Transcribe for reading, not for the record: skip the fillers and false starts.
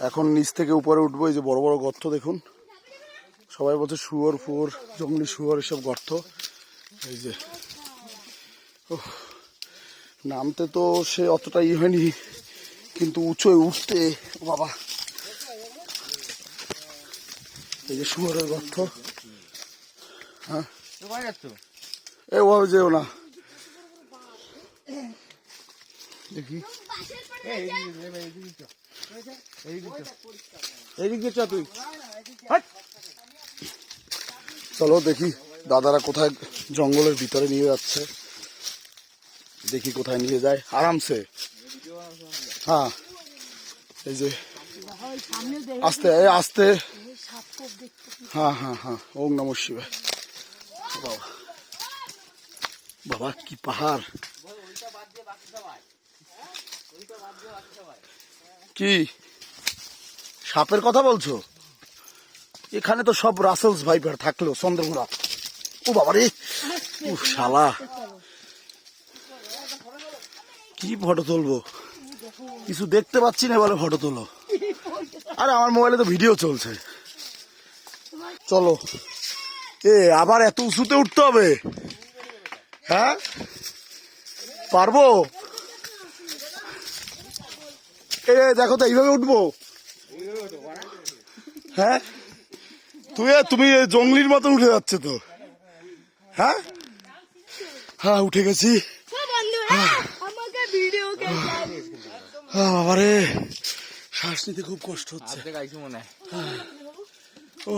এখন নিচ থেকে উপরে উঠবো। এই যে বড় বড় গর্ত দেখুন, সবাই বলছে শুয়োর ফুয়োর, জঙ্গলি শুয়োর এসব গর্ত। এই যে নামতে তো সে অতটা হয়নি, কিন্তু উঁচুয় উঠতে বাবা। এই যে শুয়োরের গর্ত। হ্যাঁ এ ও যেও না, দেখি চলো দেখি দাদারা কোথায় জঙ্গলের ভিতরে নিয়ে যাচ্ছে, দেখি কোথায় নিয়ে যায় আরামসে। হ্যাঁ এই যে আস্তে আস্তে, হ্যাঁ হ্যাঁ হ্যাঁ, ওম নমঃ শিবায়। বাবা বাবা কি পাহাড়, কি সাপের কথা বলছো? এখানে তো সব রাসেলস ভাইপার থাকলো, চন্দ্রমুড়া। ও বাবা রে, ও শালা, কি ফটো তুলবো, কিছু দেখতে পাচ্ছি না বলে ফটো তোলো। আরে আমার মোবাইলে তো ভিডিও চলছে। চলো, আবার এত উঁচুতে উঠতে হবে? হ্যাঁ পারবো? দেখো তো এইভাবে উঠবো? হ্যাঁ তুমি জঙ্গলির মতো উঠে যাচ্ছে তো। হ্যাঁ হ্যাঁ উঠে গেছি। বাবারে শ্বাস নিতে খুব কষ্ট হচ্ছে। ও